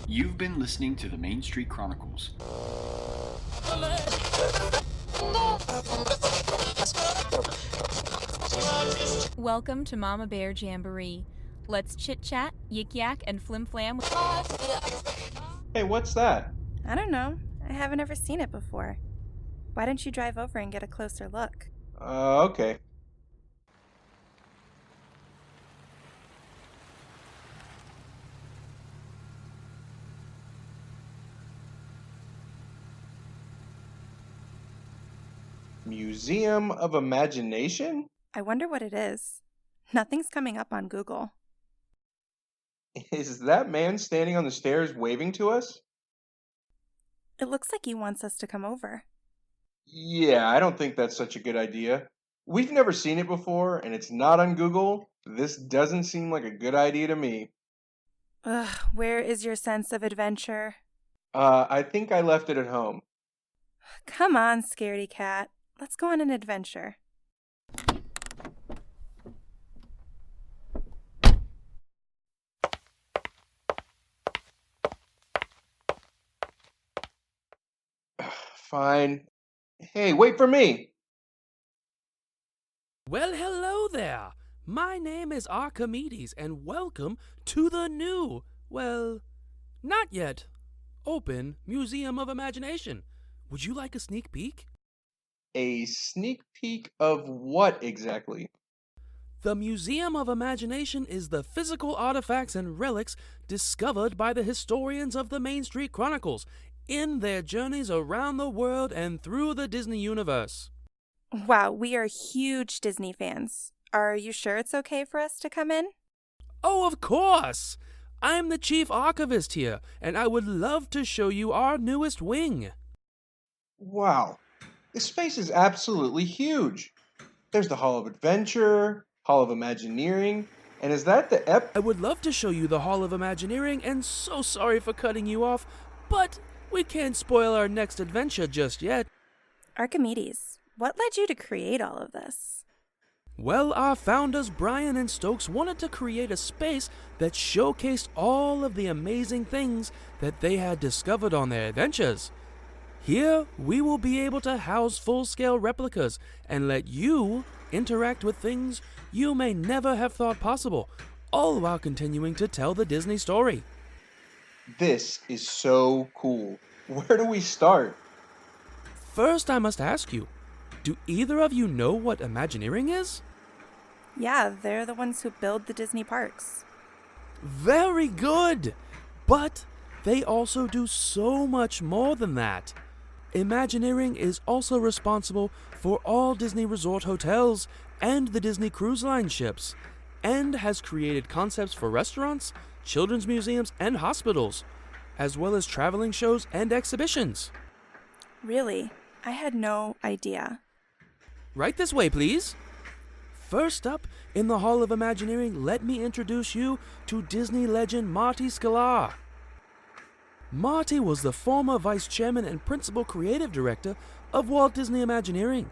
You've been listening to the Main Street Chronicles. Welcome to Mama Bear Jamboree. Let's chit-chat, yik-yak, and flim-flam. Hey, what's that? I don't know. I haven't ever seen it before. Why don't you drive over and get a closer look? Okay. Museum of Imagination? I wonder what it is. Nothing's coming up on Google. Is that man standing on the stairs waving to us? It looks like he wants us to come over. Yeah, I don't think that's such a good idea. We've never seen it before, and it's not on Google. This doesn't seem like a good idea to me. Ugh, where is your sense of adventure? I think I left it at home. Come on, scaredy cat. Let's go on an adventure. Fine. Hey, wait for me! Well, hello there. My name is Archimedes, and welcome to the new, well, not yet, open Museum of Imagination. Would you like a sneak peek? A sneak peek of what exactly? The Museum of Imagination is the physical artifacts and relics discovered by the historians of the Main Street Chronicles in their journeys around the world and through the Disney universe. Wow, we are huge Disney fans. Are you sure it's okay for us to come in? Oh, of course! I'm the chief archivist here, and I would love to show you our newest wing. Wow, this space is absolutely huge. There's the Hall of Adventure, Hall of Imagineering, and is that the I would love to show you the Hall of Imagineering, and so sorry for cutting you off, but we can't spoil our next adventure just yet. Archimedes, what led you to create all of this? Well, our founders, Brian and Stokes, wanted to create a space that showcased all of the amazing things that they had discovered on their adventures. Here, we will be able to house full-scale replicas and let you interact with things you may never have thought possible, all while continuing to tell the Disney story. This is so cool. Where do we start? First, I must ask you, do either of you know what Imagineering is? Yeah, they're the ones who build the Disney parks. Very good! But they also do so much more than that. Imagineering is also responsible for all Disney resort hotels and the Disney Cruise Line ships, and has created concepts for restaurants, children's museums, and hospitals, as well as traveling shows and exhibitions. Really? I had no idea. Right this way, please. First up, in the Hall of Imagineering, let me introduce you to Disney legend Marty Sklar. Marty was the former vice chairman and principal creative director of Walt Disney Imagineering.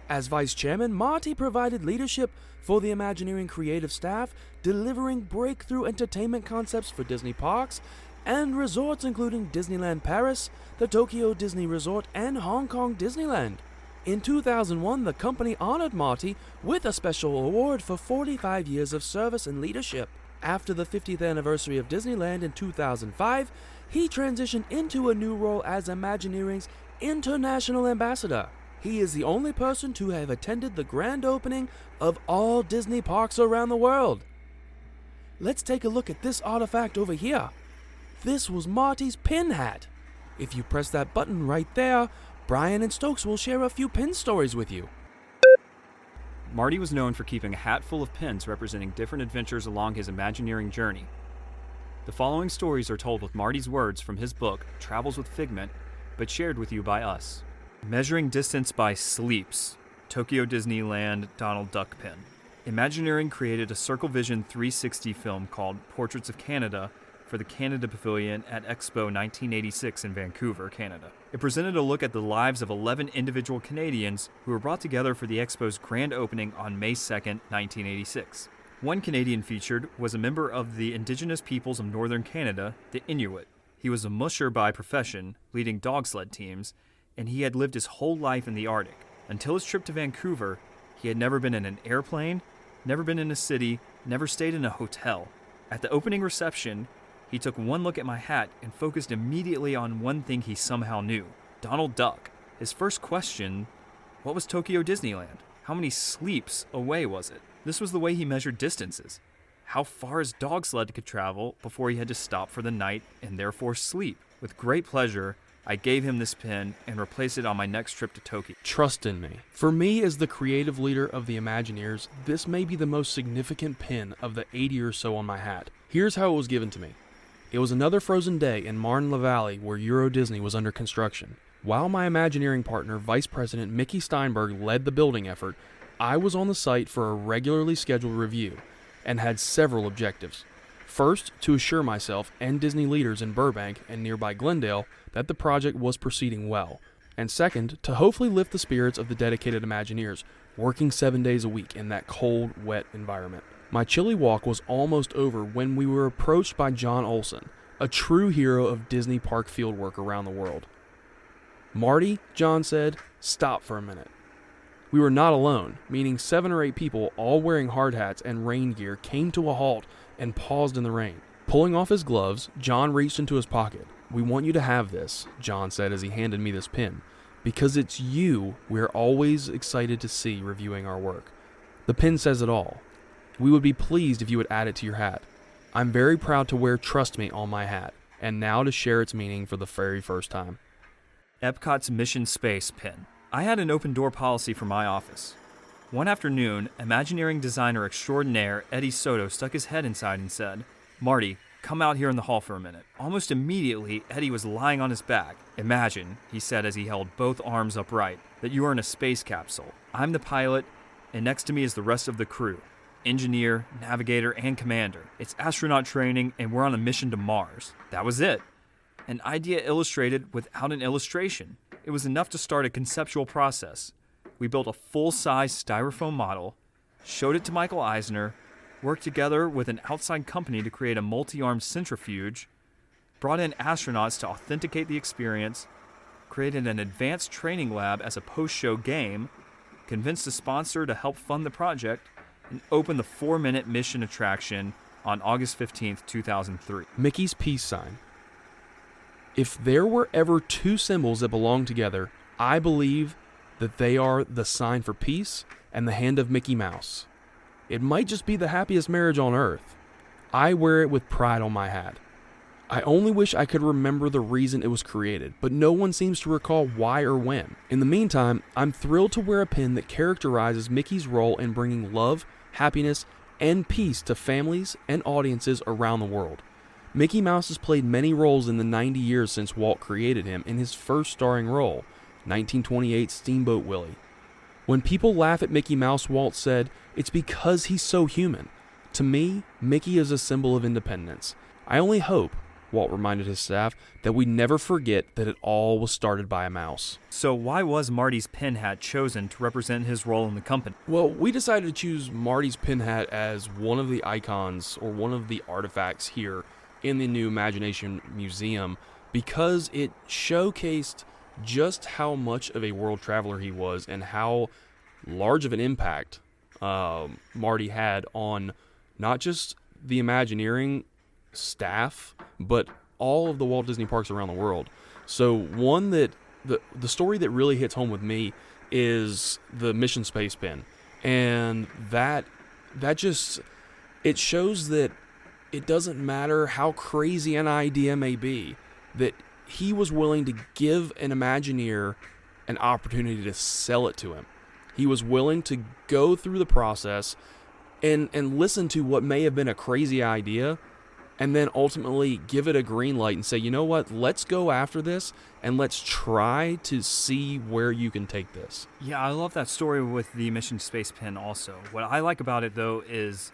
As vice chairman, Marty provided leadership for the Imagineering creative staff, delivering breakthrough entertainment concepts for Disney parks and resorts including Disneyland Paris, the Tokyo Disney Resort, and Hong Kong Disneyland. In 2001, the company honored Marty with a special award for 45 years of service and leadership. After the 50th anniversary of Disneyland in 2005, he transitioned into a new role as Imagineering's international ambassador. He is the only person to have attended the grand opening of all Disney parks around the world. Let's take a look at this artifact over here. This was Marty's pin hat. If you press that button right there, Brian and Stokes will share a few pin stories with you. Marty was known for keeping a hat full of pins representing different adventures along his Imagineering journey. The following stories are told with Marty's words from his book, Travels with Figment, but shared with you by us. Measuring Distance by Sleeps, Tokyo Disneyland Donald Duck Pin. Imagineering created a Circle Vision 360 film called Portraits of Canada for the Canada Pavilion at Expo 1986 in Vancouver, Canada. It presented a look at the lives of 11 individual Canadians who were brought together for the Expo's grand opening on May 2nd, 1986. One Canadian featured was a member of the Indigenous peoples of northern Canada, the Inuit. He was a musher by profession, leading dog sled teams, and he had lived his whole life in the Arctic. Until his trip to Vancouver, he had never been in an airplane, never been in a city, never stayed in a hotel. At the opening reception, he took one look at my hat and focused immediately on one thing he somehow knew: Donald Duck. His first question: what was Tokyo Disneyland? How many sleeps away was it? This was the way he measured distances. How far his dog sled could travel before he had to stop for the night and therefore sleep. With great pleasure, I gave him this pin and replaced it on my next trip to Tokyo. Trust in me. For me, as the creative leader of the Imagineers, this may be the most significant pin of the 80 or so on my hat. Here's how it was given to me. It was another frozen day in Marne-la-Valley where Euro Disney was under construction. While my Imagineering partner, Vice President Mickey Steinberg, led the building effort, I was on the site for a regularly scheduled review and had several objectives. First, to assure myself and Disney leaders in Burbank and nearby Glendale that the project was proceeding well. And second, to hopefully lift the spirits of the dedicated Imagineers, working 7 days a week in that cold, wet environment. My chilly walk was almost over when we were approached by John Olson, a true hero of Disney park fieldwork around the world. "Marty," John said, "stop for a minute." We were not alone, meaning 7 or 8 people, all wearing hard hats and rain gear, came to a halt and paused in the rain. Pulling off his gloves, John reached into his pocket. "We want you to have this," John said as he handed me this pin, "because it's you we're always excited to see reviewing our work. The pin says it all. We would be pleased if you would add it to your hat. I'm very proud to wear Trust Me on my hat, and now to share its meaning for the very first time." Epcot's Mission Space pin. I had an open door policy for my office. One afternoon, Imagineering designer extraordinaire Eddie Soto stuck his head inside and said, "Marty, come out here in the hall for a minute." Almost immediately, Eddie was lying on his back. "Imagine," he said as he held both arms upright, "that you are in a space capsule. I'm the pilot, and next to me is the rest of the crew. Engineer, navigator, and commander. It's astronaut training, and we're on a mission to Mars." That was it. An idea illustrated without an illustration. It was enough to start a conceptual process. We built a full-size styrofoam model, showed it to Michael Eisner, worked together with an outside company to create a multi-armed centrifuge, brought in astronauts to authenticate the experience, created an advanced training lab as a post-show game, convinced a sponsor to help fund the project, and opened the 4-minute mission attraction on August 15th, 2003. Mickey's peace sign. If there were ever 2 symbols that belong together, I believe that they are the sign for peace and the hand of Mickey Mouse. It might just be the happiest marriage on earth. I wear it with pride on my hat. I only wish I could remember the reason it was created, but no one seems to recall why or when. In the meantime, I'm thrilled to wear a pin that characterizes Mickey's role in bringing love, happiness, and peace to families and audiences around the world. Mickey Mouse has played many roles in the 90 years since Walt created him in his first starring role, 1928 Steamboat Willie. When people laugh at Mickey Mouse, Walt said, "It's because he's so human." To me, Mickey is a symbol of independence. I only hope, Walt reminded his staff, that we never forget that it all was started by a mouse. So why was Marty's pin hat chosen to represent his role in the company? Well, we decided to choose Marty's pin hat as one of the icons or one of the artifacts here in the new Imagination Museum because it showcased just how much of a world traveler he was and how large of an impact Marty had on not just the Imagineering staff, but all of the Walt Disney parks around the world. So one that the story that really hits home with me is the Mission Space pin, and that just it shows that it doesn't matter how crazy an idea may be, that he was willing to give an Imagineer an opportunity to sell it to him. He was willing to go through the process and listen to what may have been a crazy idea and then ultimately give it a green light and say, "You know what, let's go after this and let's try to see where you can take this." Yeah, I love that story with the Mission Space pin also. What I like about it, though, is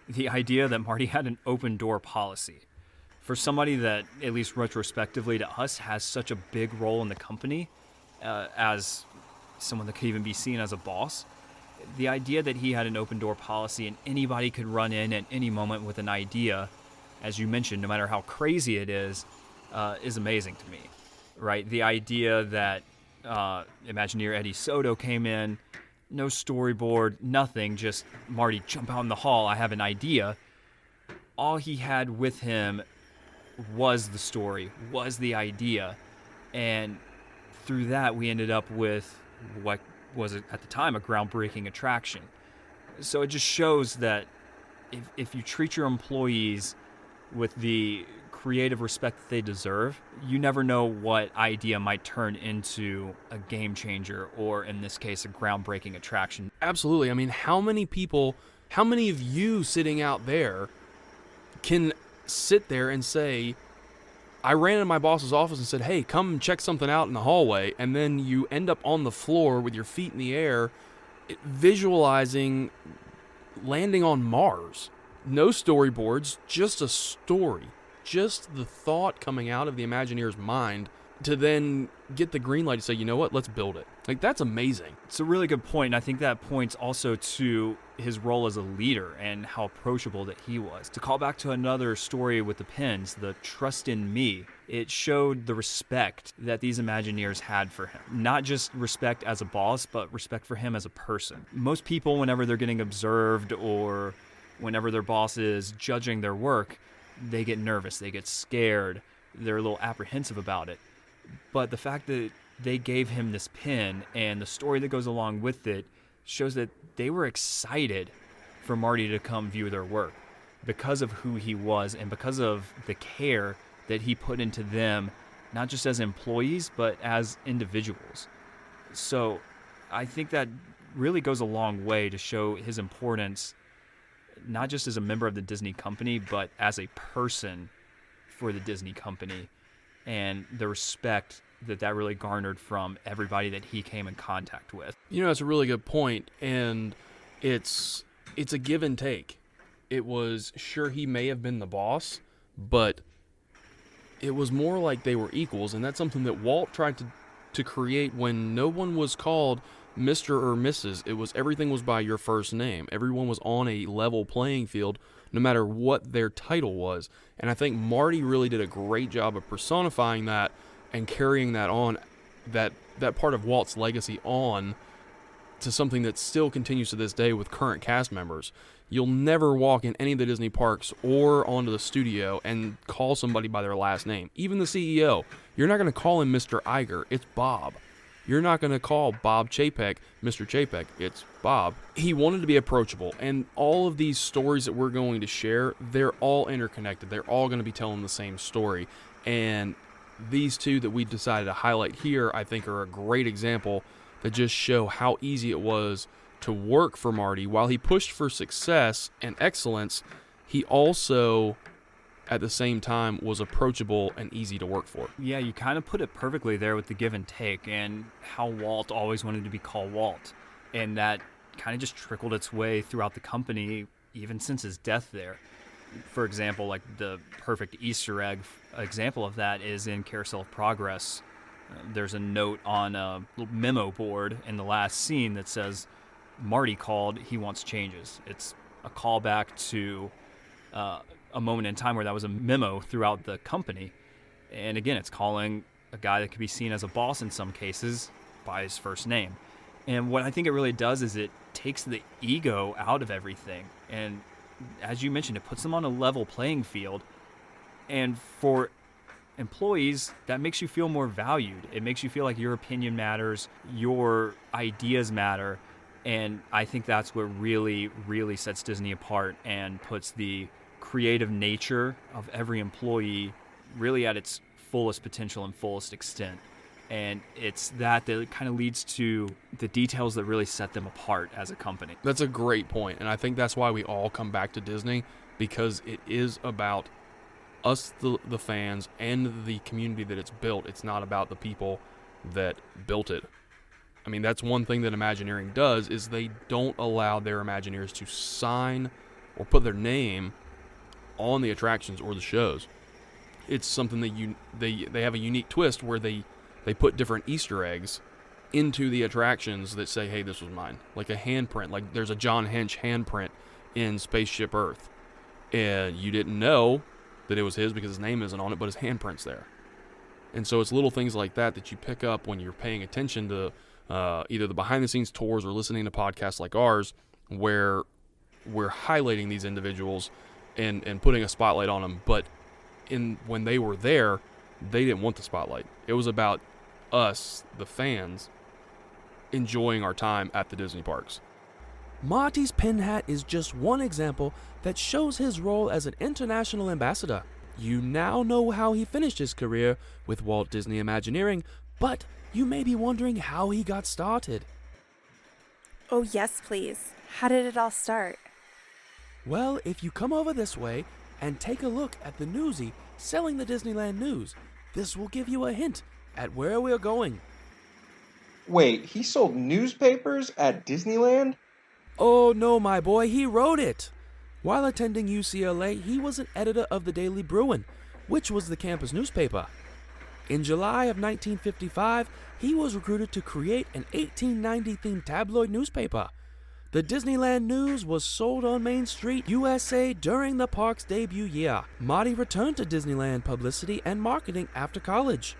the idea that Marty had an open door policy. For somebody that, at least retrospectively to us, has such a big role in the company, as someone that could even be seen as a boss, the idea that he had an open door policy and anybody could run in at any moment with an idea, as you mentioned, no matter how crazy it is amazing to me, right? The idea that Imagineer Eddie Soto came in, no storyboard, nothing, just Marty, jump out in the hall, I have an idea. All he had with him was the story, was the idea, and through that we ended up with what was at the time a groundbreaking attraction. So it just shows that if you treat your employees with the creative respect that they deserve, you never know what idea might turn into a game changer, or in this case, a groundbreaking attraction. Absolutely. I mean, how many of you sitting out there can sit there and say, I ran into my boss's office and said, hey, come check something out in the hallway, and then you end up on the floor with your feet in the air, visualizing landing on Mars. No storyboards, just a story. Just the thought coming out of the Imagineer's mind to then get the green light to say, you know what, let's build it. Like, that's amazing. It's a really good point, and I think that points also to his role as a leader and how approachable that he was. To call back to another story with the pins, the trust in me, it showed the respect that these Imagineers had for him. Not just respect as a boss, but respect for him as a person. Most people, whenever they're getting observed or whenever their boss is judging their work, they get nervous, they get scared, they're a little apprehensive about it. But the fact that they gave him this pin and the story that goes along with it shows that they were excited for Marty to come view their work because of who he was and because of the care that he put into them, not just as employees, but as individuals. So I think that really goes a long way to show his importance, not just as a member of the Disney company, but as a person for the Disney company, and the respect that really garnered from everybody that he came in contact with. You know, that's a really good point, and it's a give and take. It was, sure, he may have been the boss, but it was more like they were equals, and that's something that Walt tried to create when no one was called Mr. or Mrs. It was, everything was by your first name. Everyone was on a level playing field, no matter what their title was. And I think Marty really did a great job of personifying that and carrying that on, that part of Walt's legacy on to something that still continues to this day with current cast members. You'll never walk in any of the Disney parks or onto the studio and call somebody by their last name. Even the CEO, you're not going to call him Mr. Iger. It's Bob. You're not going to call Bob Chapek Mr. Chapek. It's Bob. He wanted to be approachable, and all of these stories that we're going to share, they're all interconnected. They're all going to be telling the same story, and these two that we decided to highlight here, I think, are a great example that just show how easy it was to work for Marty. While he pushed for success and excellence, he also, at the same time, was approachable and easy to work for. Yeah, you kind of put it perfectly there with the give and take, and how Walt always wanted to be called Walt. And that kind of just trickled its way throughout the company, even since his death there. For example, like the perfect Easter egg example of that is in Carousel of Progress. There's a note on a little memo board in the last scene that says, Marty called, he wants changes. It's a callback to a moment in time where that was a memo throughout the company. And again, it's calling a guy that could be seen as a boss in some cases by his first name. And what I think it really does is it takes the ego out of everything. And as you mentioned, it puts them on a level playing field. And for employees, that makes you feel more valued. It makes you feel like your opinion matters, your ideas matter. And I think that's what really, really sets Disney apart and puts the creative nature of every employee really at its fullest potential and fullest extent. And it's that kind of leads to the details that really set them apart as a company. That's a great point, and I think that's why we all come back to Disney, because it is about us, the fans, and the community that it's built. It's not about the people that built it. I mean, that's one thing that Imagineering does, is they don't allow their Imagineers to sign or put their name on the attractions or the shows. it's something that they have a unique twist where they put different Easter eggs into the attractions that say, hey, this was mine. Like a handprint. Like there's a John Hench handprint in Spaceship Earth. And you didn't know that it was his because his name isn't on it, but his handprint's there. And so it's little things like that that you pick up when you're paying attention to either the behind-the-scenes tours or listening to podcasts like ours, where we're highlighting these individuals and putting a spotlight on them. But when they were there, they didn't want the spotlight. It was about us, the fans, enjoying our time at the Disney parks. Marty's pin hat is just one example that shows his role as an international ambassador. You now know how he finished his career with Walt Disney Imagineering, but you may be wondering how he got started. Oh, yes, please. How did it all start? Well, if you come over this way and take a look at the newsie selling the Disneyland news, this will give you a hint at where we're going. Wait, he sold newspapers at Disneyland? Oh no, my boy, he wrote it! While attending UCLA, he was an editor of the Daily Bruin, which was the campus newspaper. In July of 1955, he was recruited to create an 1890-themed tabloid newspaper. The Disneyland News was sold on Main Street, USA during the park's debut year. Marty returned to Disneyland publicity and marketing after college.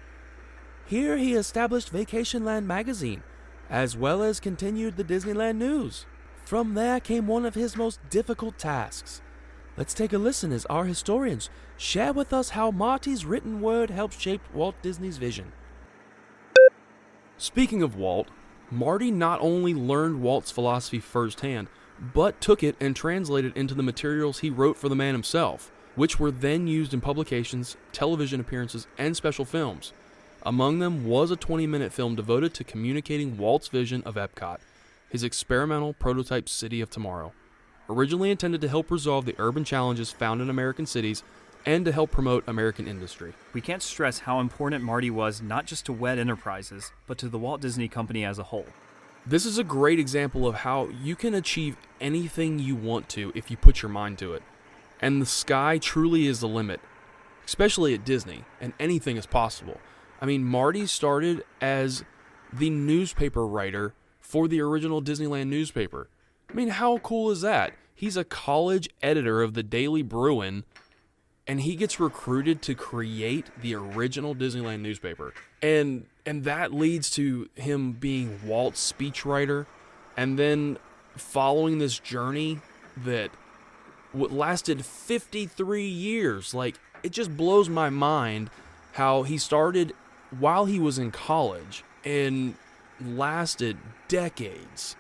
Here he established Vacationland magazine, as well as continued the Disneyland News. From there came one of his most difficult tasks. Let's take a listen as our historians share with us how Marty's written word helped shape Walt Disney's vision. Speaking of Walt, Marty not only learned Walt's philosophy firsthand, but took it and translated it into the materials he wrote for the man himself, which were then used in publications, television appearances, and special films. Among them was a 20-minute film devoted to communicating Walt's vision of Epcot, his experimental prototype city of tomorrow. Originally intended to help resolve the urban challenges found in American cities and to help promote American industry. We can't stress how important Marty was not just to WED Enterprises, but to the Walt Disney Company as a whole. This is a great example of how you can achieve anything you want to if you put your mind to it. And the sky truly is the limit, especially at Disney, and anything is possible. I mean, Marty started as the newspaper writer for the original Disneyland newspaper. I mean, how cool is that? He's a college editor of the Daily Bruin, and he gets recruited to create the original Disneyland newspaper. And that leads to him being Walt's speechwriter, and then following this journey that lasted 53 years. Like, it just blows my mind how he started while he was in college and lasted decades.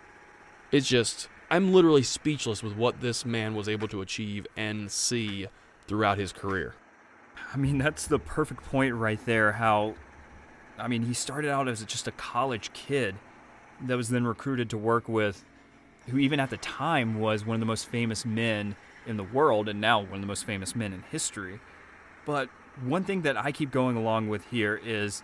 It's just, I'm literally speechless with what this man was able to achieve and see throughout his career. I mean, that's the perfect point right there. He started out as just a college kid that was then recruited to work with who even at the time was one of the most famous men in the world and now one of the most famous men in history. But one thing that I keep going along with here is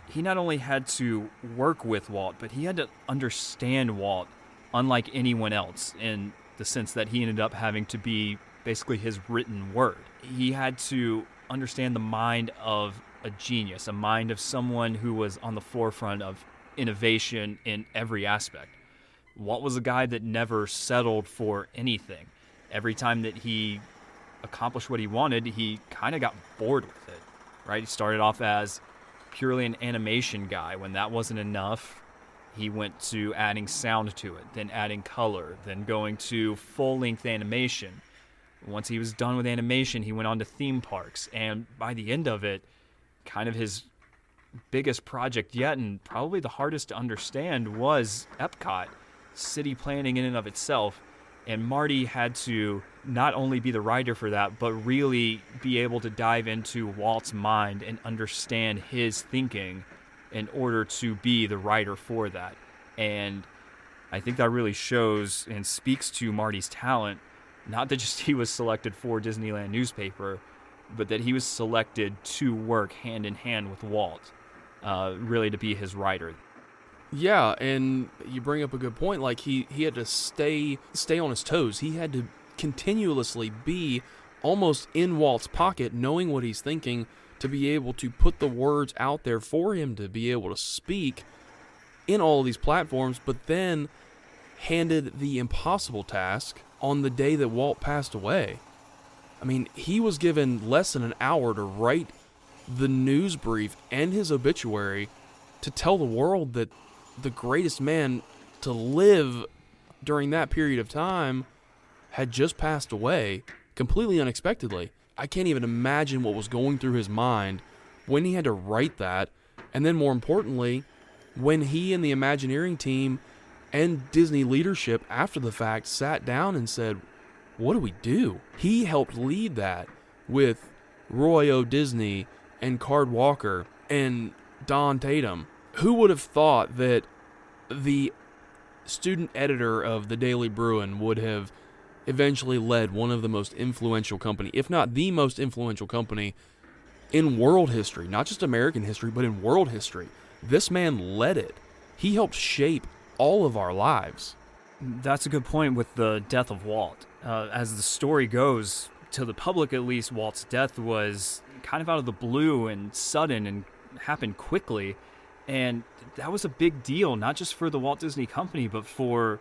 he not only had to work with Walt, but he had to understand Walt unlike anyone else in the sense that he ended up having to be basically his written word. He had to understand the mind of a genius, a mind of someone who was on the forefront of innovation in every aspect. Walt was a guy that never settled for anything. Every time that he accomplished what he wanted, he kind of got bored with it, right? He started off as purely an animation guy. When that wasn't enough, he went to adding sound to it, then adding color, then going to full-length animation. Once he was done with animation, he went on to theme parks, and by the end of it, kind of his biggest project yet, and probably the hardest to understand, was Epcot, city planning in and of itself. And Marty had to not only be the writer for that, but really be able to dive into Walt's mind and understand his thinking in order to be the writer for that. And I think that really shows and speaks to Marty's talent, not that just he was selected for Disneyland newspaper, but that he was selected to work hand in hand with Walt, really to be his writer. Yeah, and you bring up a good point. Like, he had to stay on his toes. He had to continuously be almost in Walt's pocket, knowing what he's thinking, to be able to put the words out there for him to be able to speak in all of these platforms, but then handed the impossible task on the day that Walt passed away. I mean, he was given less than an hour to write the news brief and his obituary to tell the world that the greatest man to live during that period of time had just passed away completely unexpectedly. I can't even imagine what was going through his mind when he had to write that, and then more importantly, when he and the Imagineering team and Disney leadership after the fact sat down and said, what do we do? He helped lead that with Roy O. Disney and Card Walker and Don Tatum. Who would have thought that the student editor of the Daily Bruin would have eventually led one of the most influential company, if not the most influential company in world history, not just American history, but in world history. This man led it. He helped shape all of our lives. That's a good point with the death of Walt. As the story goes, to the public at least, Walt's death was kind of out of the blue and sudden and happened quickly. And that was a big deal, not just for the Walt Disney Company, but for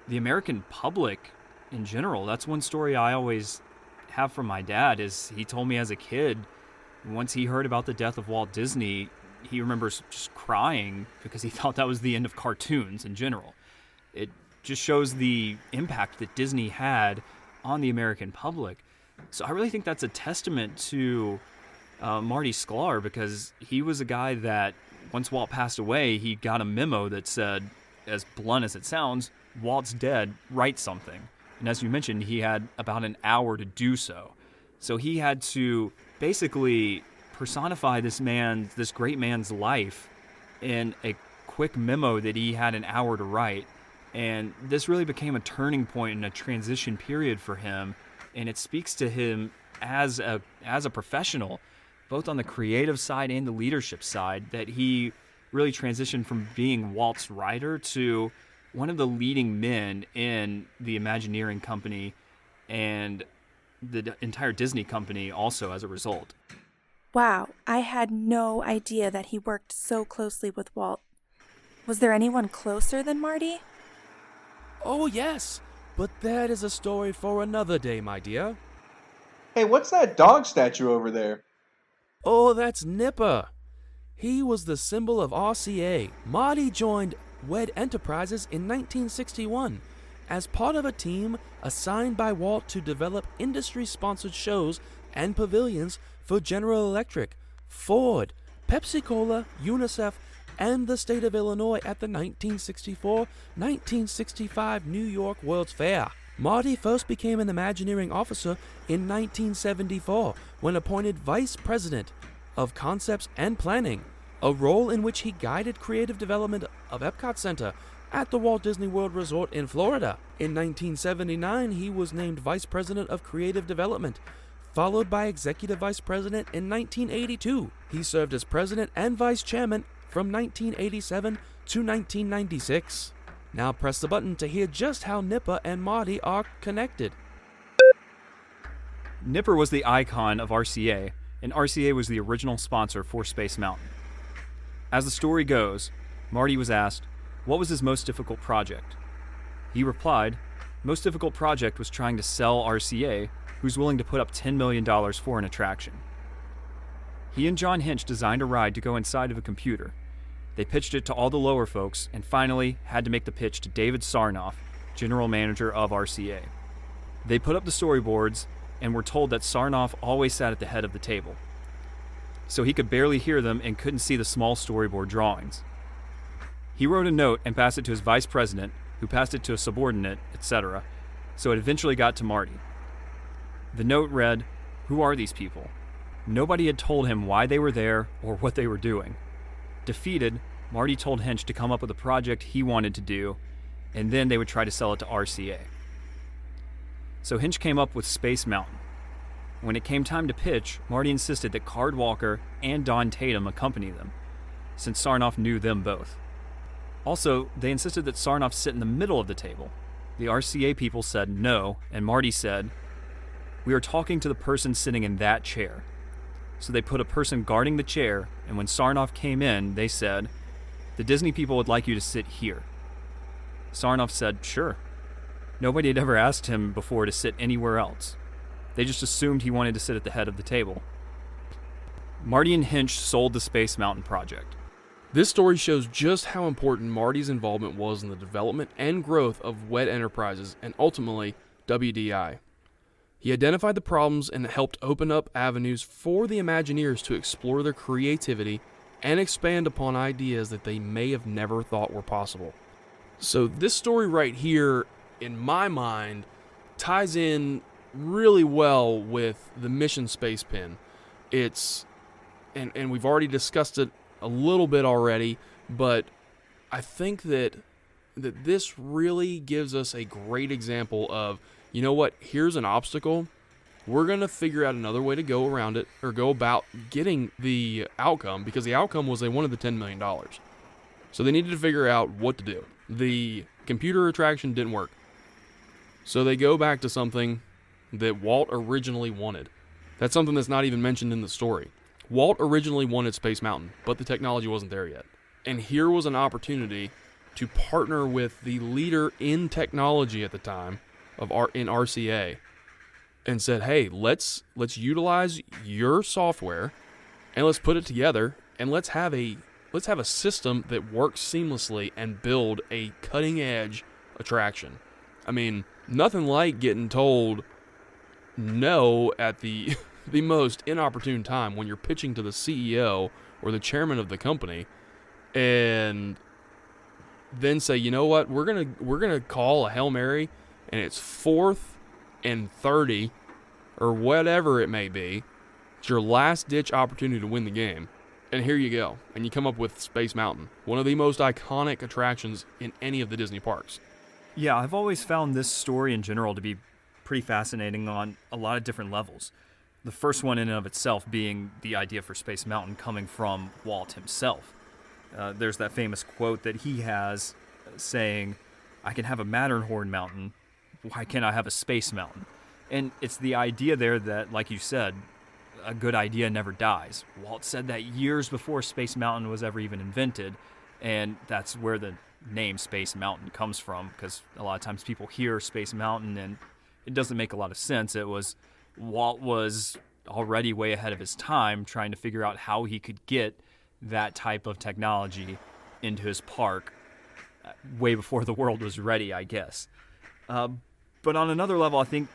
the American public in general. That's one story I always have from my dad, is he told me as a kid, once he heard about the death of Walt Disney, he remembers just crying because he thought that was the end of cartoons in general. It just shows the impact that Disney had on the American public. So I really think that's a testament to Marty Sklar, because he was a guy that once Walt passed away, he got a memo that said, as blunt as it sounds, Walt's dead, write something. And as you mentioned, he had about an hour to do so. So he had to basically personify this great man's life in a quick memo that he had an hour to write. And this really became a turning point and a transition period for him. And it speaks to him as a professional, both on the creative side and the leadership side, that he really transitioned from being Walt's writer to one of the leading men in the Imagineering company and the entire Disney company also as a result. Wow, I had no idea that he worked so closely with Walt. Was there anyone closer than Marty? Oh yes, but that is a story for another day, my dear. Hey, what's that dog statue over there? Oh, that's Nipper. He was the symbol of RCA. Marty joined WED Enterprises in 1961 as part of a team assigned by Walt to develop industry-sponsored shows and pavilions for General Electric, Ford, Pepsi-Cola, UNICEF, and the state of Illinois at the 1964-1965 New York World's Fair. Marty first became an Imagineering officer in 1974 when appointed Vice President of Concepts and Planning, a role in which he guided creative development of Epcot Center at the Walt Disney World Resort in Florida. In 1979, he was named Vice President of Creative Development, followed by Executive Vice President in 1982. He served as President and Vice Chairman from 1987 to 1996. Now press the button to hear just how Nipper and Marty are connected. Nipper was the icon of RCA, and RCA was the original sponsor for Space Mountain. As the story goes, Marty was asked, what was his most difficult project? He replied, most difficult project was trying to sell RCA, who's willing to put up $10 million for an attraction. He and John Hinch designed a ride to go inside of a computer. They pitched it to all the lower folks, and finally had to make the pitch to David Sarnoff, general manager of RCA. They put up the storyboards, and were told that Sarnoff always sat at the head of the table, so he could barely hear them and couldn't see the small storyboard drawings. He wrote a note and passed it to his vice president, who passed it to a subordinate, etc., so it eventually got to Marty. The note read, "Who are these people?" Nobody had told him why they were there or what they were doing. Defeated, Marty told Hinch to come up with a project he wanted to do, and then they would try to sell it to RCA. So Hinch came up with Space Mountain. When it came time to pitch, Marty insisted that Card Walker and Don Tatum accompany them, since Sarnoff knew them both. Also, they insisted that Sarnoff sit in the middle of the table. The RCA people said no, and Marty said, We are talking to the person sitting in that chair. So they put a person guarding the chair, and when Sarnoff came in, they said, "The Disney people would like you to sit here." Sarnoff said, "Sure." Nobody had ever asked him before to sit anywhere else. They just assumed he wanted to sit at the head of the table. Marty and Hinch sold the Space Mountain project. This story shows just how important Marty's involvement was in the development and growth of WED Enterprises and ultimately WDI. He identified the problems and helped open up avenues for the Imagineers to explore their creativity and expand upon ideas that they may have never thought were possible. So this story right here, in my mind, ties in really well with the mission space pin. It's, and we've already discussed it a little bit already, but I think that this really gives us a great example of, you know what, here's an obstacle. We're going to figure out another way to go around it or go about getting the outcome, because the outcome was they wanted the $10 million. So they needed to figure out what to do. The computer attraction didn't work. So they go back to something that Walt originally wanted. That's something that's not even mentioned in the story. Walt originally wanted Space Mountain, but the technology wasn't there yet. And here was an opportunity to partner with the leader in technology at the time in RCA and said, hey, let's utilize your software and let's put it together and let's have a system that works seamlessly and build a cutting edge attraction. I mean, nothing like getting told no at the most inopportune time when you're pitching to the CEO or the chairman of the company, and then say, you know what, we're gonna call a Hail Mary, and it's 4th and 30, or whatever it may be. It's your last ditch opportunity to win the game, and here you go, and you come up with Space Mountain, one of the most iconic attractions in any of the Disney parks. Yeah, I've always found this story in general to be pretty fascinating on a lot of different levels. The first one in and of itself being the idea for Space Mountain coming from Walt himself. There's that famous quote that he has saying, "I can have a Matterhorn mountain, why can't I have a Space Mountain?" And it's the idea there that, like you said, a good idea never dies. Walt said that years before Space Mountain was ever even invented, and that's where the name Space Mountain comes from, because a lot of times people hear Space Mountain and it doesn't make a lot of sense. Walt was already way ahead of his time trying to figure out how he could get that type of technology into his park way before the world was ready, I guess. But on another level, I think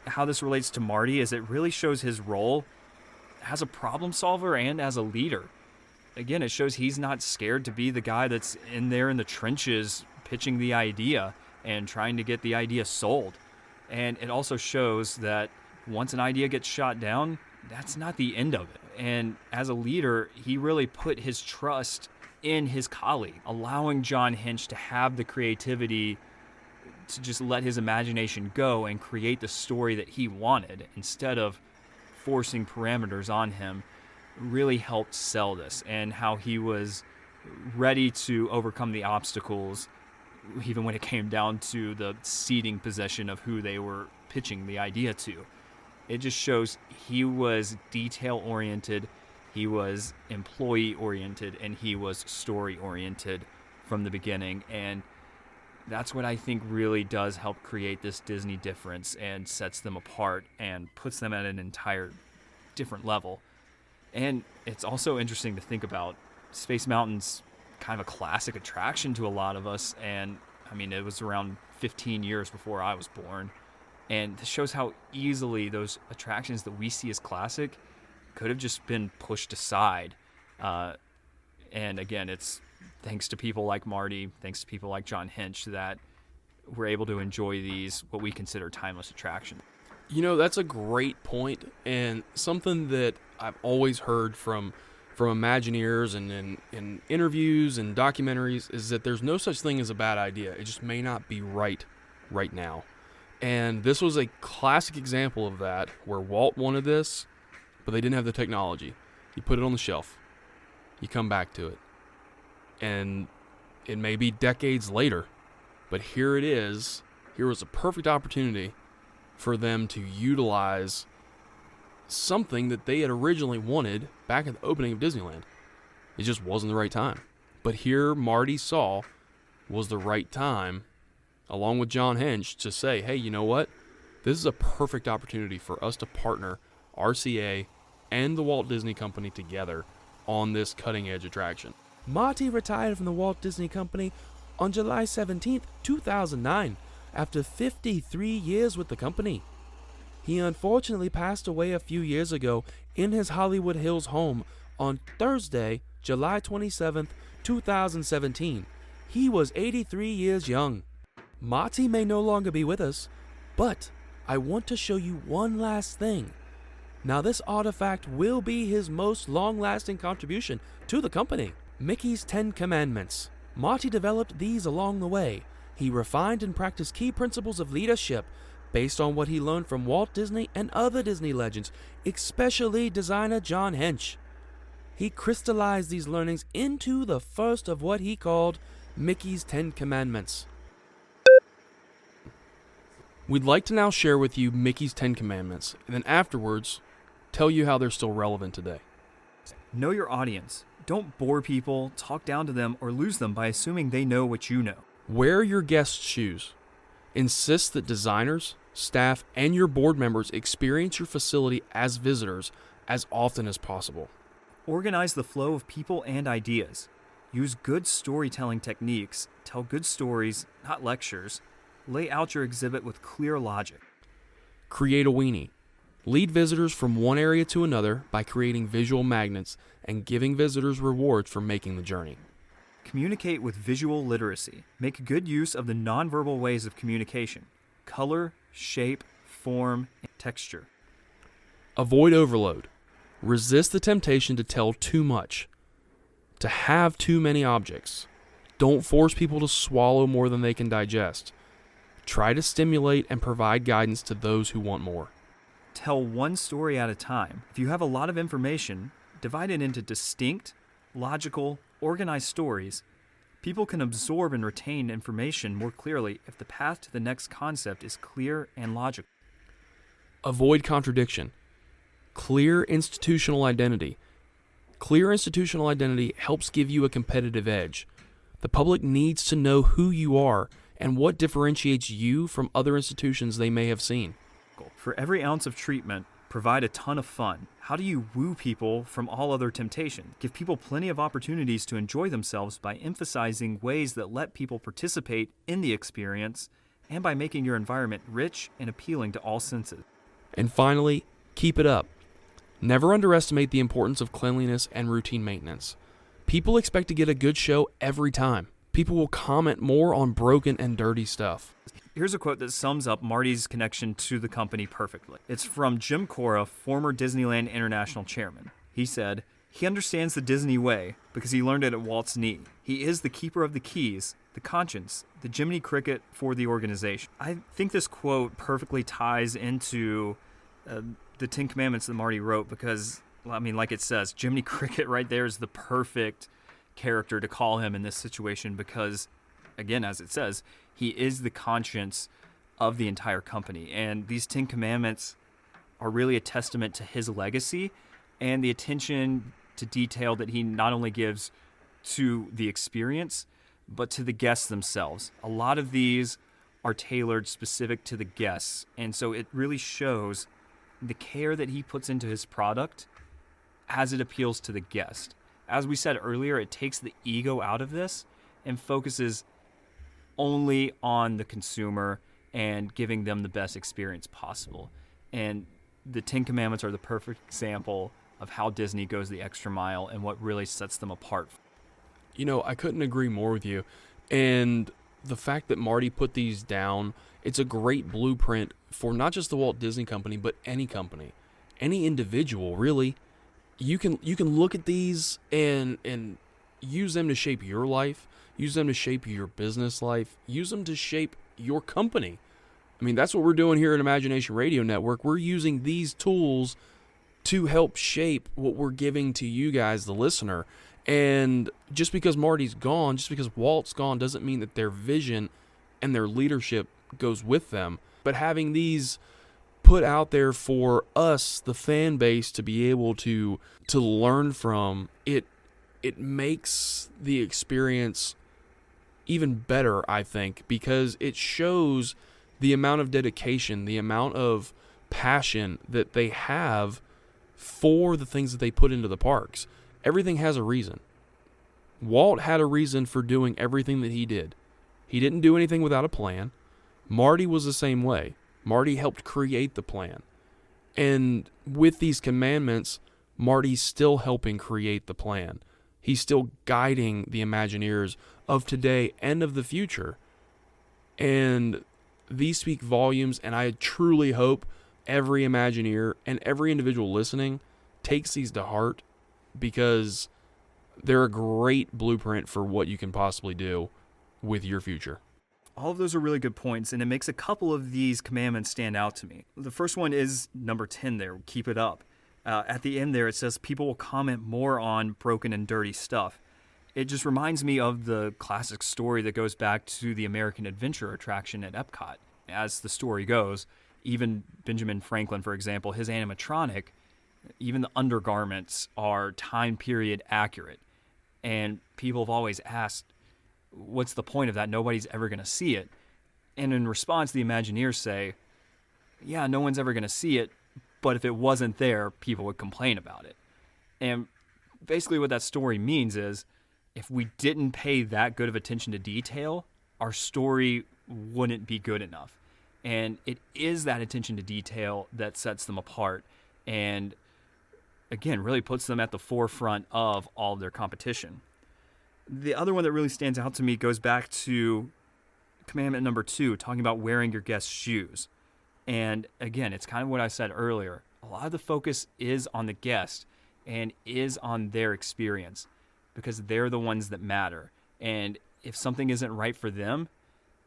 how this relates to Marty is it really shows his role as a problem solver and as a leader. Again, it shows he's not scared to be the guy that's in there in the trenches pitching the idea and trying to get the idea sold. And it also shows that once an idea gets shot down, that's not the end of it. And as a leader, he really put his trust in his colleague, allowing John Hinch to have the creativity to just let his imagination go and create the story that he wanted instead of forcing parameters on him. Really helped sell this, and how he was ready to overcome the obstacles even when it came down to the seating position of who they were pitching the idea to. It just shows he was detail-oriented, he was employee-oriented, and he was story-oriented from the beginning. And that's what I think really does help create this Disney difference and sets them apart and puts them at an entire different level. And it's also interesting to think about Space Mountain's kind of a classic attraction to a lot of us. And I mean, it was around 15 years before I was born. And this shows how easily those attractions that we see as classic could have just been pushed aside. And again, it's thanks to people like Marty, thanks to people like John Hinch, that we're able to enjoy these, what we consider timeless attractions. You know, that's a great point, and something that I've always heard from Imagineers and in interviews and documentaries is that there's no such thing as a bad idea. It just may not be right now. And this was a classic example of that, where Walt wanted this, but they didn't have the technology. You put it on the shelf. You come back to it. And it may be decades later, but here it is. Here was a perfect opportunity for them to utilize something that they had originally wanted back at the opening of Disneyland. It just wasn't the right time. But here Marty saw was the right time, along with John Hench, to say, hey, you know what? This is a perfect opportunity for us to partner RCA and the Walt Disney Company together on this cutting-edge attraction. Marty retired from the Walt Disney Company on July 17, 2009, after 53 years with the company. He unfortunately passed away a few years ago in his Hollywood Hills home on Thursday, July 27, 2017. He was 83 years young. Marty may no longer be with us, but I want to show you one last thing. Now, this artifact will be his most long-lasting contribution to the company. Mickey's 10 Commandments. Marty developed these along the way. He refined and practiced key principles of leadership based on what he learned from Walt Disney and other Disney legends, especially designer John Hench. He crystallized these learnings into the first of what he called Mickey's 10 Commandments. We'd like to now share with you Mickey's 10 Commandments, and then afterwards, tell you how they're still relevant today. Know your audience. Don't bore people, talk down to them, or lose them by assuming they know what you know. Wear your guests' shoes. Insist that designers, staff, and your board members experience your facility as visitors as often as possible. Organize the flow of people and ideas. Use good storytelling techniques. Tell good stories, not lectures. Lay out your exhibit with clear logic. Create a weenie. Lead visitors from one area to another by creating visual magnets and giving visitors rewards for making the journey. Communicate with visual literacy. Make good use of the nonverbal ways of communication: color, shape, form, and texture. Avoid overload. Resist the temptation to tell too much, to have too many objects. Don't force people to swallow more than they can digest. Try to stimulate and provide guidance to those who want more. Tell one story at a time. If you have a lot of information, divide it into distinct, logical, organized stories. People can absorb and retain information more clearly if the path to the next concept is clear and logical. Avoid contradiction. Clear institutional identity. Clear institutional identity helps give you a competitive edge. The public needs to know who you are and what differentiates you from other institutions they may have seen. For every ounce of treatment, provide a ton of fun. How do you woo people from all other temptation? Give people plenty of opportunities to enjoy themselves by emphasizing ways that let people participate in the experience and by making your environment rich and appealing to all senses. And finally, keep it up. Never underestimate the importance of cleanliness and routine maintenance. People expect to get a good show every time. People will comment more on broken and dirty stuff. Here's a quote that sums up Marty's connection to the company perfectly. It's from Jim Cora, former Disneyland International chairman. He said, "He understands the Disney way because he learned it at Walt's knee. He is the keeper of the keys, the conscience, the Jiminy Cricket for the organization." I think this quote perfectly ties into the 10 Commandments that Marty wrote because, well, I mean, like it says, Jiminy Cricket right there is the perfect character to call him in this situation because, again, as it says, he is the conscience of the entire company. And these 10 Commandments are really a testament to his legacy and the attention to detail that he not only gives to the experience, but to the guests themselves. A lot of these are tailored specific to the guests. And so it really shows the care that he puts into his product as it appeals to the guest. As we said earlier, it takes the ego out of this and focuses only on the consumer and giving them the best experience possible. And the 10 Commandments are the perfect example of how Disney goes the extra mile and what really sets them apart. You know, I couldn't agree more with you. And the fact that Marty put these down, it's a great blueprint for not just the Walt Disney Company, but any company, any individual, really. You can look at these and use them to shape your life, use them to shape your business life, use them to shape your company. I mean, that's what we're doing here at Imagination Radio Network. We're using these tools to help shape what we're giving to you guys, the listener. And just because Marty's gone, just because Walt's gone, doesn't mean that their vision and their leadership goes with them. But having these put out there for us, the fan base, to be able to learn from, it makes the experience even better, I think, because it shows the amount of dedication, the amount of passion that they have for the things that they put into the parks. Everything has a reason. Walt had a reason for doing everything that he did. He didn't do anything without a plan. Marty was the same way. Marty helped create the plan. And with these commandments, Marty's still helping create the plan. He's still guiding the Imagineers of today and of the future. And these speak volumes, and I truly hope every Imagineer and every individual listening takes these to heart, because they're a great blueprint for what you can possibly do with your future. All of those are really good points, and it makes a couple of these commandments stand out to me. The first one is number 10 there, keep it up. At the end there, it says people will comment more on broken and dirty stuff. It just reminds me of the classic story that goes back to the American Adventure attraction at Epcot. As the story goes, even Benjamin Franklin, for example, his animatronic, even the undergarments are time period accurate. And people have always asked, what's the point of that? Nobody's ever going to see it. And in response, the Imagineers say, yeah, no one's ever going to see it, but if it wasn't there, people would complain about it. And basically what that story means is, if we didn't pay that good of attention to detail, our story wouldn't be good enough. And it is that attention to detail that sets them apart and, again, really puts them at the forefront of all of their competition. The other one that really stands out to me goes back to commandment number 2, talking about wearing your guest's shoes. And again, it's kind of what I said earlier. A lot of the focus is on the guest and is on their experience, because they're the ones that matter. And if something isn't right for them,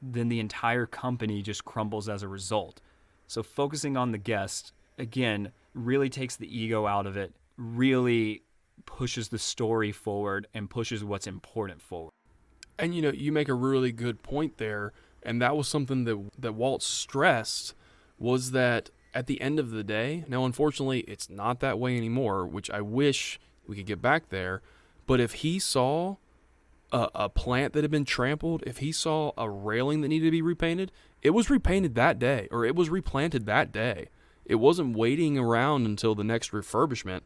then the entire company just crumbles as a result. So focusing on the guest, again, really takes the ego out of it, really pushes the story forward and pushes what's important forward. And, you make a really good point there, and that was something that Walt stressed, was that at the end of the day, now unfortunately it's not that way anymore, which I wish we could get back there, but if he saw a plant that had been trampled, if he saw a railing that needed to be repainted, it was repainted that day, or it was replanted that day. It wasn't waiting around until the next refurbishment.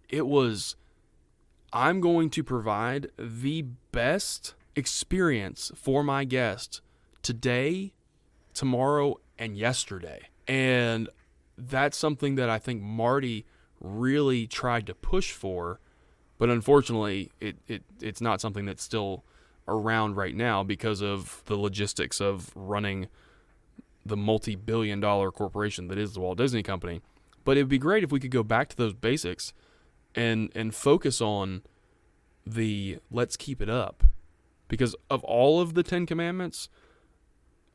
It was, I'm going to provide the best experience for my guest today, tomorrow, and yesterday. And that's something that I think Marty really tried to push for, but unfortunately, it's not something that's still around right now because of the logistics of running the multi-billion-dollar corporation that is the Walt Disney Company. But it would be great if we could go back to those basics and focus on the let's keep it up. Because of all of the 10 Commandments,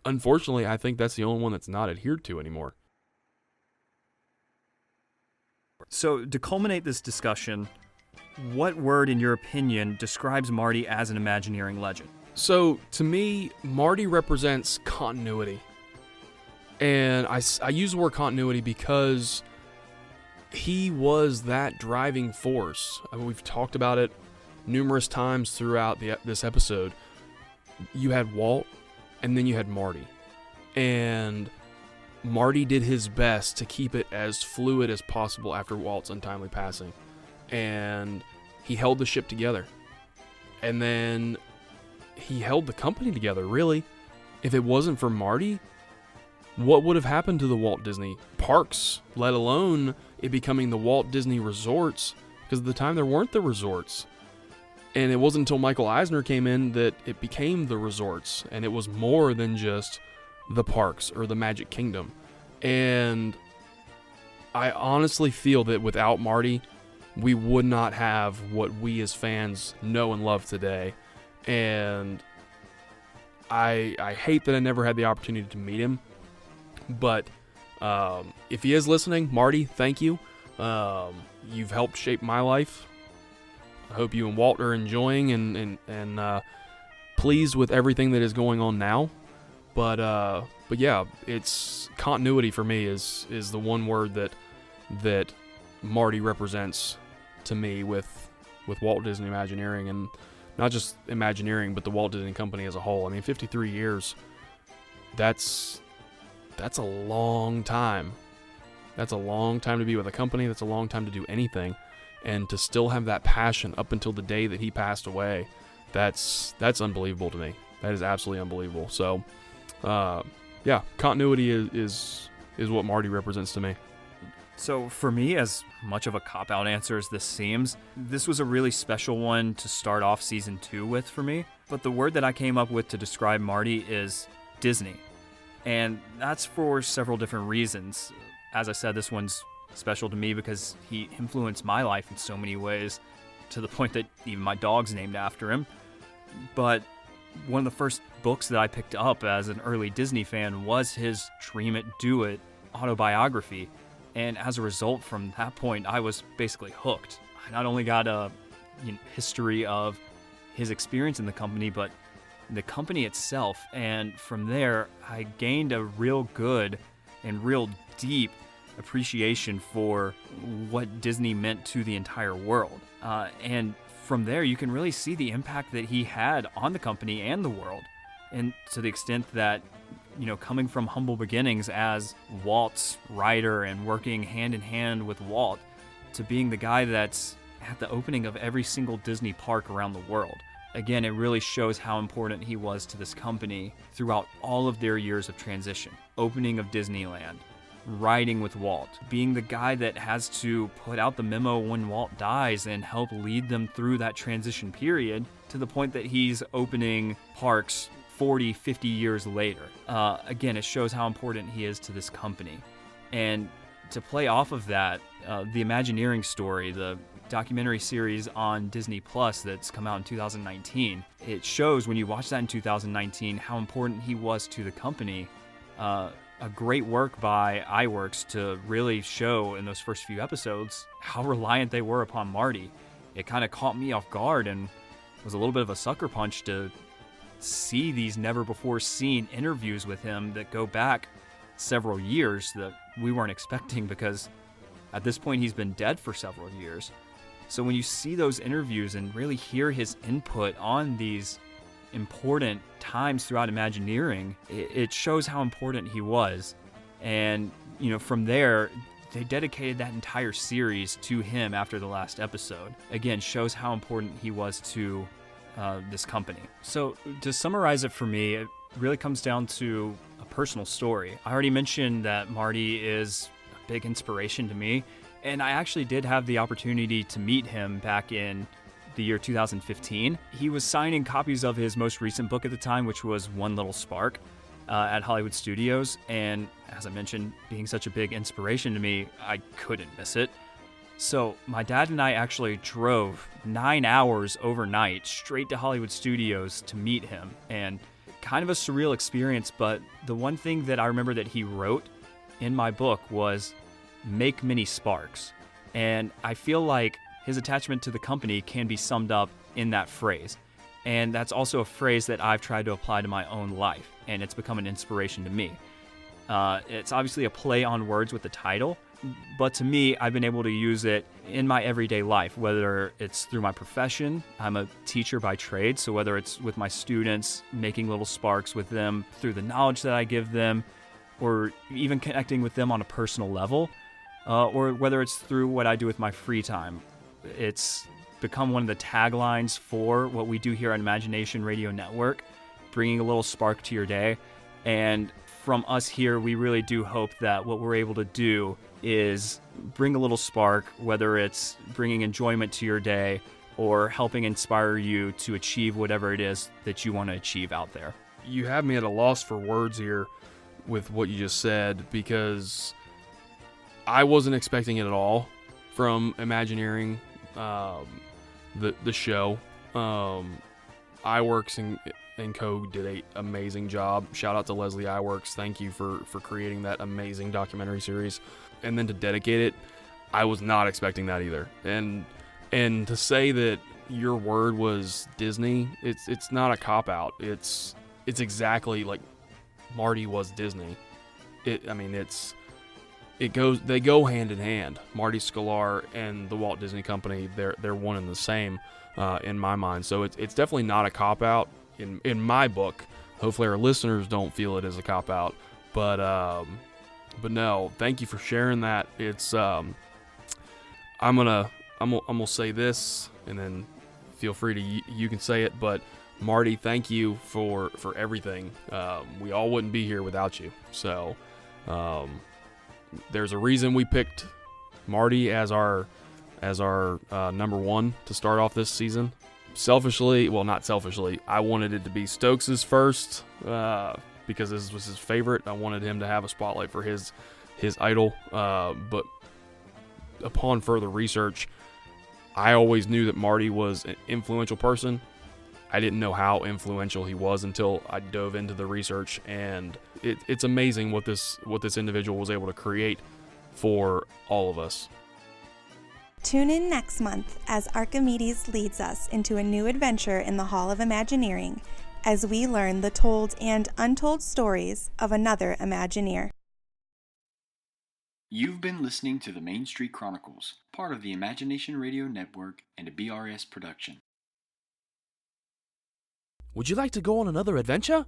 unfortunately, I think that's the only one that's not adhered to anymore. So to culminate this discussion, what word, in your opinion, describes Marty as an Imagineering legend? So, to me, Marty represents continuity. And I use the word continuity because he was that driving force. I mean, we've talked about it numerous times throughout this episode. You had Walt, and then you had Marty. And Marty did his best to keep it as fluid as possible after Walt's untimely passing. And he held the ship together. And then he held the company together, really. If it wasn't for Marty, what would have happened to the Walt Disney parks, let alone it becoming the Walt Disney Resorts? Because at the time there weren't the resorts. And it wasn't until Michael Eisner came in that it became the resorts. And it was more than just the parks or the Magic Kingdom. And I honestly feel that without Marty, we would not have what we as fans know and love today. And I hate that I never had the opportunity to meet him. But if he is listening, Marty, thank you. You've helped shape my life. I hope you and Walt are enjoying and pleased with everything that is going on now. But yeah, it's continuity for me is the one word that Marty represents to me with Walt Disney Imagineering, and not just Imagineering, but the Walt Disney Company as a whole. I mean, 53 years. That's a long time. That's a long time to be with a company. That's a long time to do anything, and to still have that passion up until the day that he passed away. That's unbelievable to me. That is absolutely unbelievable. So, yeah, continuity is what Marty represents to me. So for me, as much of a cop-out answer as this seems, this was a really special one to start off season 2 with for me. But the word that I came up with to describe Marty is Disney. And that's for several different reasons. As I said, this one's special to me because he influenced my life in so many ways, to the point that even my dog's named after him. But one of the first books that I picked up as an early Disney fan was his Dream It, Do It autobiography. And as a result, from that point, I was basically hooked. I not only got a history of his experience in the company, but the company itself. And from there, I gained a real good and real deep appreciation for what Disney meant to the entire world. And from there, you can really see the impact that he had on the company and the world. And to the extent that, coming from humble beginnings as Walt's writer and working hand in hand with Walt, to being the guy that's at the opening of every single Disney park around the world. Again, it really shows how important he was to this company throughout all of their years of transition. Opening of Disneyland, writing with Walt, being the guy that has to put out the memo when Walt dies and help lead them through that transition period, to the point that he's opening parks 40, 50 years later. Again, it shows how important he is to this company. And to play off of that, the Imagineering story, the documentary series on Disney Plus that's come out in 2019, it shows when you watch that in 2019 how important he was to the company. A great work by iWorks to really show in those first few episodes how reliant they were upon Marty. It kind of caught me off guard and was a little bit of a sucker punch to see these never before seen interviews with him that go back several years that we weren't expecting, because at this point he's been dead for several years. So when you see those interviews and really hear his input on these important times throughout Imagineering, it shows how important he was. And from there, they dedicated that entire series to him after the last episode. Again, shows how important he was to this company. So to summarize it for me, it really comes down to a personal story. I already mentioned that Marty is a big inspiration to me, and I actually did have the opportunity to meet him back in the year 2015. He was signing copies of his most recent book at the time, which was One Little Spark, at Hollywood Studios. And as I mentioned, being such a big inspiration to me, I couldn't miss it. So my dad and I actually drove 9 hours overnight straight to Hollywood Studios to meet him. And kind of a surreal experience, but the one thing that I remember that he wrote in my book was "Make many sparks." And I feel like his attachment to the company can be summed up in that phrase. And that's also a phrase that I've tried to apply to my own life, and it's become an inspiration to me. It's obviously a play on words with the title, but to me, I've been able to use it in my everyday life, whether it's through my profession. I'm a teacher by trade, so whether it's with my students, making little sparks with them through the knowledge that I give them, or even connecting with them on a personal level, or whether it's through what I do with my free time. It's become one of the taglines for what we do here at Imagination Radio Network, bringing a little spark to your day. And from us here, we really do hope that what we're able to do is bring a little spark, whether it's bringing enjoyment to your day or helping inspire you to achieve whatever it is that you want to achieve out there. You have me at a loss for words here with what you just said, because I wasn't expecting it at all from Imagineering, the show. iWorks and Co. did an amazing job. Shout out to Leslie iWorks. Thank you for creating that amazing documentary series. And then to dedicate it, I was not expecting that either. And to say that your word was Disney, it's not a cop-out. It's exactly like Marty was Disney. They go hand in hand. Marty Sklar and the Walt Disney Company, they're one and the same in my mind. So it's definitely not a cop out in my book. Hopefully our listeners don't feel it as a cop out, but no, thank you for sharing that. It's I'm gonna say this, and then feel free to you can say it, but Marty, thank you for everything. We all wouldn't be here without you. So there's a reason we picked Marty as our number one to start off this season. Not selfishly, I wanted it to be Stokes' first because this was his favorite. I wanted him to have a spotlight for his idol. But upon further research, I always knew that Marty was an influential person. I didn't know how influential he was until I dove into the research, and it's amazing what this individual was able to create for all of us. Tune in next month as Archimedes leads us into a new adventure in the Hall of Imagineering as we learn the told and untold stories of another Imagineer. You've been listening to the Main Street Chronicles, part of the Imagination Radio Network and a BRS production. Would you like to go on another adventure?